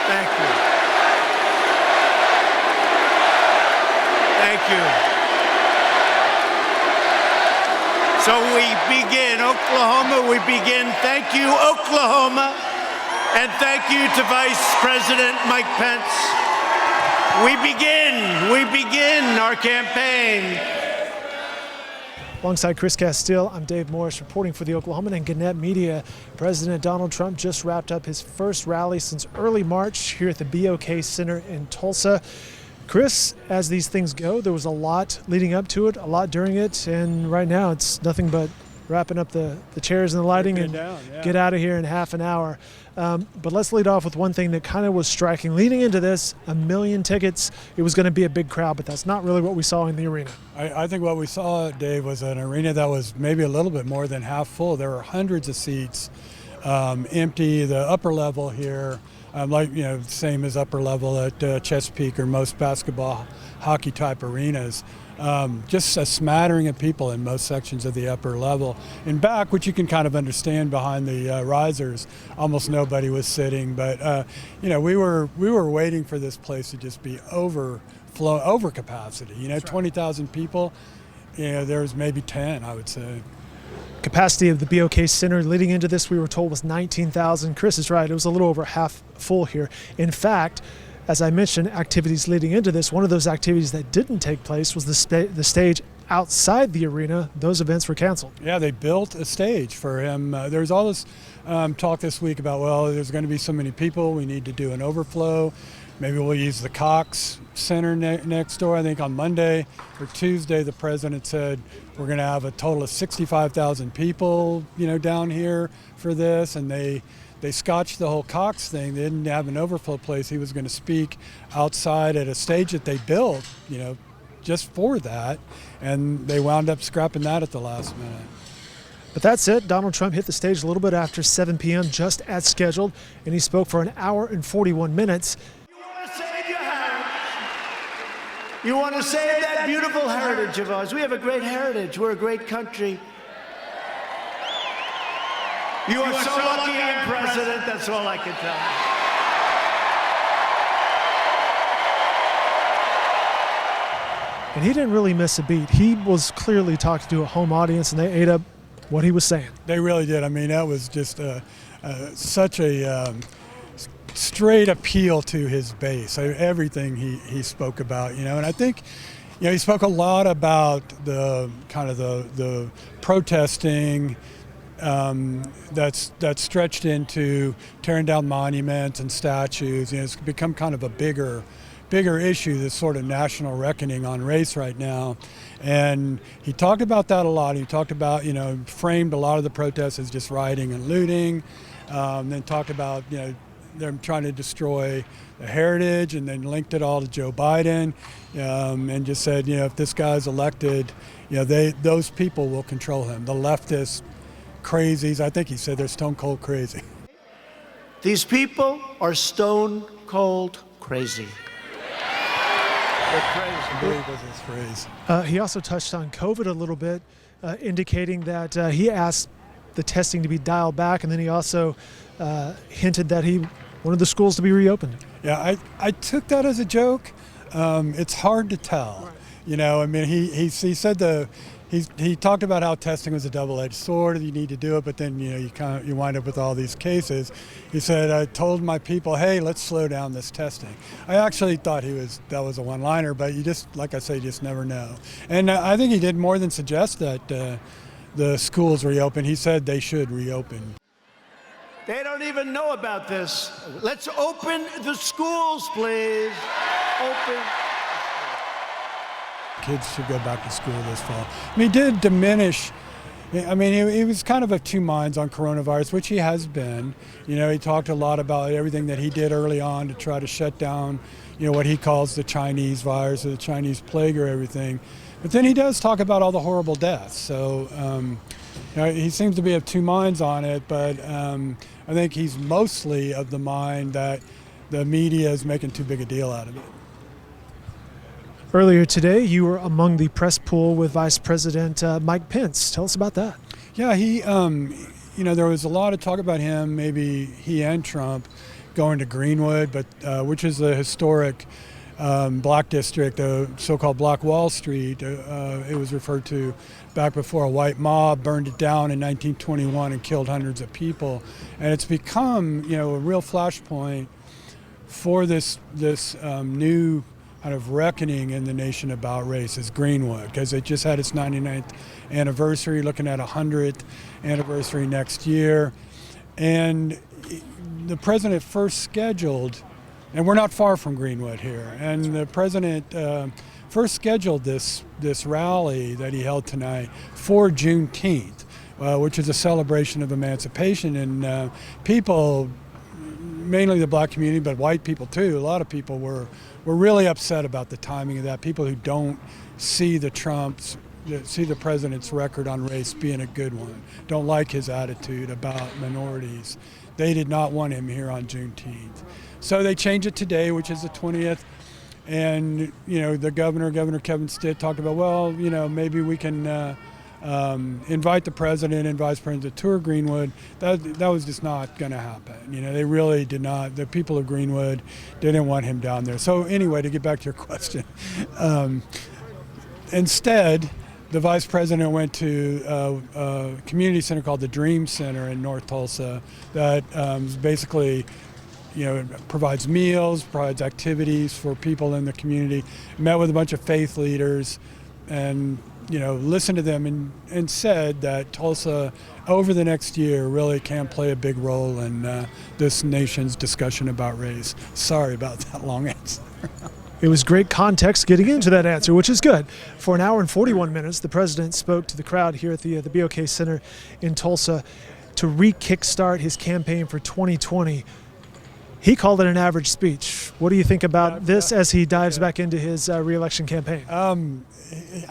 Thank you. Thank you. So we begin, Oklahoma, we begin. Thank you, Oklahoma. And thank you to Vice President Mike Pence. We begin our campaign. Alongside Chris Casteel, I'm Dave Morris reporting for the Oklahoman and Gannett Media. President Donald Trump just wrapped up his first rally since early March here at the BOK Center in Tulsa. Chris, as these things go, there was a lot leading up to it, a lot during it, and right now it's nothing but wrapping up the chairs and the lighting and get out of here in half an hour. But let's lead off with one thing that kind of was striking. Leading into this, 1 million tickets. It was going to be a big crowd, but that's not really what we saw in the arena. I think what we saw, Dave, was an arena that was maybe a little bit more than half full. There were hundreds of seats empty. The upper level here, same as upper level at Chesapeake or most basketball, hockey type arenas. Just a smattering of people in most sections of the upper level. In back, which you can kind of understand behind the risers, almost nobody was sitting. But we were waiting for this place to just be over capacity. 20,000 people. There was maybe 10, I would say. Capacity of the BOK Center leading into this, we were told, was 19,000. Chris is right. It was a little over half full here. In fact, as I mentioned, activities leading into this, one of those activities that didn't take place was the stage outside the arena. Those events were canceled. Yeah, they built a stage for him. There's all this talk this week about, well, there's going to be so many people, we need to do an overflow. Maybe we'll use the Cox Center next door. I think on Monday or Tuesday, the president said we're going to have a total of 65,000 people, down here for this, and they scotched the whole Cox thing. They didn't have an overflow place. He was going to speak outside at a stage that they built, just for that, and they wound up scrapping that at the last minute. But that's it. Donald Trump hit the stage a little bit after 7 p.m., just as scheduled, and he spoke for 1 hour and 41 minutes. You want to save that beautiful heritage of ours. We have a great heritage. We're a great country. You are so lucky I'm president. That's all I can tell you. And he didn't really miss a beat. He was clearly talking to a home audience, and they ate up what he was saying. They really did. I mean, that was just such a straight appeal to his base. Everything he spoke about, and I think, he spoke a lot about the kind of the protesting that's stretched into tearing down monuments and statues. It's become kind of a bigger issue, this sort of national reckoning on race right now. And he talked about that a lot. He talked about, framed a lot of the protests as just rioting and looting. Then talked about, them trying to destroy the heritage, and then linked it all to Joe Biden, and just said, if this guy's elected, those people will control him. The leftist crazies, I think he said they're stone cold crazy. These people are stone cold crazy. They're crazy. I believe was his phrase. He also touched on COVID a little bit, indicating that he asked the testing to be dialed back, and then he also hinted that he wanted the schools to be reopened. Yeah, I took that as a joke. It's hard to tell. Right. He said he talked about how testing was a double-edged sword. You need to do it, but then you wind up with all these cases. He said, I told my people, hey, let's slow down this testing. I actually thought that was a one-liner, but you just, like I say, you just never know. And I think he did more than suggest that the schools reopen. He said they should reopen. They don't even know about this. Let's open the schools, please. Open. Kids should go back to school this fall. He did diminish. He was kind of two minds on coronavirus, which he has been. He talked a lot about everything that he did early on to try to shut down, what he calls the Chinese virus or the Chinese plague or everything. But then he does talk about all the horrible deaths. So he seems to be of two minds on it, but I think he's mostly of the mind that the media is making too big a deal out of it. Earlier today, you were among the press pool with Vice President Mike Pence. Tell us about that. Yeah, he, there was a lot of talk about him, maybe he and Trump, going to Greenwood, but which is a historic black district, so-called Black Wall Street. It was referred to back before a white mob burned it down in 1921 and killed hundreds of people. And it's become, a real flashpoint for this new kind of reckoning in the nation about race is Greenwood, because it just had its 99th anniversary, looking at 100th anniversary next year. And the president first scheduled, and we're not far from Greenwood here, and the president first scheduled this rally that he held tonight for Juneteenth, which is a celebration of emancipation. And people, mainly the black community, but white people too, a lot of people were really upset about the timing of that. People who don't see the president's record on race being a good one, don't like his attitude about minorities. They did not want him here on Juneteenth. So they changed it today, which is the 20th. And, the Governor Kevin Stitt talked about, well, maybe we can invite the president and vice president to tour Greenwood. That was just not going to happen. They really did not. The people of Greenwood didn't want him down there. So anyway, to get back to your question, instead, the vice president went to a community center called the Dream Center in North Tulsa that basically, provides meals, provides activities for people in the community. Met with a bunch of faith leaders and, listened to them and said that Tulsa over the next year really can play a big role in this nation's discussion about race. Sorry about that long answer. It was great context getting into that answer, which is good. For an hour and 41 minutes, the president spoke to the crowd here at the BOK Center in Tulsa to re-kickstart his campaign for 2020. He called it an average speech. What do you think about this as he dives back into his reelection campaign?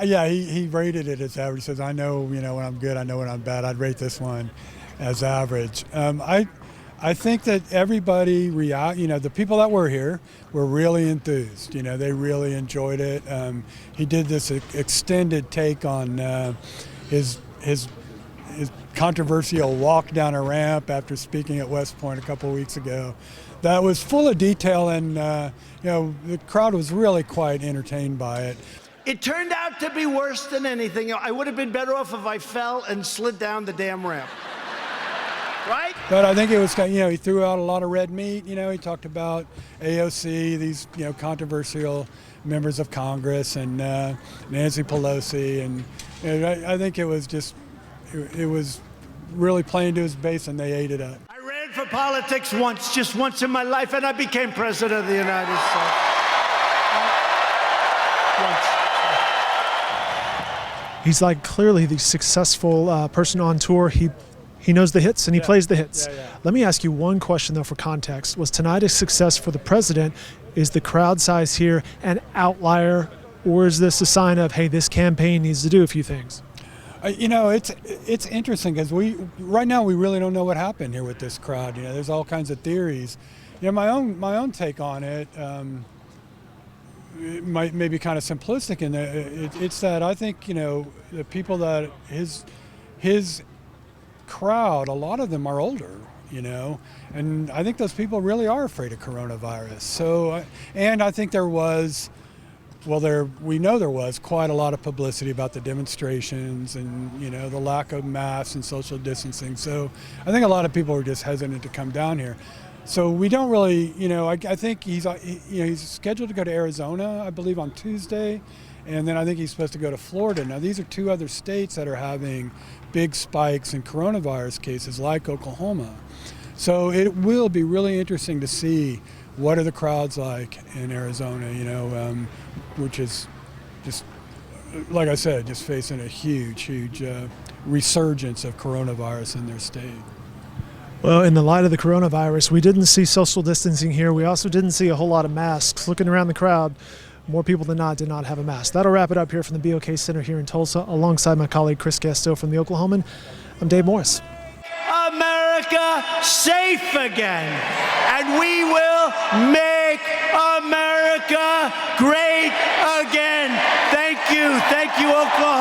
He rated it as average. He says, I know, when I'm good, I know when I'm bad. I'd rate this one as average. I think that everybody, the people that were here were really enthused. They really enjoyed it. He did this extended take on his controversial walk down a ramp after speaking at West Point a couple of weeks ago. That was full of detail, and the crowd was really quite entertained by it. It turned out to be worse than anything. I would have been better off if I fell and slid down the damn ramp. Right? But I think it was, he threw out a lot of red meat. He talked about AOC, these, controversial members of Congress, and Nancy Pelosi, and I think it was just, it was really playing to his base, and they ate it up. I ran for politics just once in my life, and I became president of the United States. Once. He's like clearly the successful person on tour. He knows the hits and he plays the hits. Yeah. Let me ask you one question, though, for context. Was tonight a success for the president? Is the crowd size here an outlier, or is this a sign of, hey, this campaign needs to do a few things? It's interesting because right now we really don't know what happened here with this crowd. There's all kinds of theories. My own take on it, it might maybe kind of simplistic in that it's that I think the people that his crowd, a lot of them are older, and I think those people really are afraid of coronavirus. So, and I think there was quite a lot of publicity about the demonstrations and the lack of masks and social distancing. So I think a lot of people were just hesitant to come down here. So we don't really, I think he's scheduled to go to Arizona, I believe, on Tuesday. And then I think he's supposed to go to Florida. Now, these are two other states that are having big spikes in coronavirus cases, like Oklahoma. So it will be really interesting to see what are the crowds like in Arizona, which is just, like I said, just facing a huge resurgence of coronavirus in their state. Well, in the light of the coronavirus, we didn't see social distancing here. We also didn't see a whole lot of masks. Looking around the crowd, more people than not did not have a mask. That'll wrap it up here from the BOK Center here in Tulsa. Alongside my colleague Chris Casteel from the Oklahoman, I'm Dave Morris. America safe again, and we will make America great again. Thank you, Oklahoma.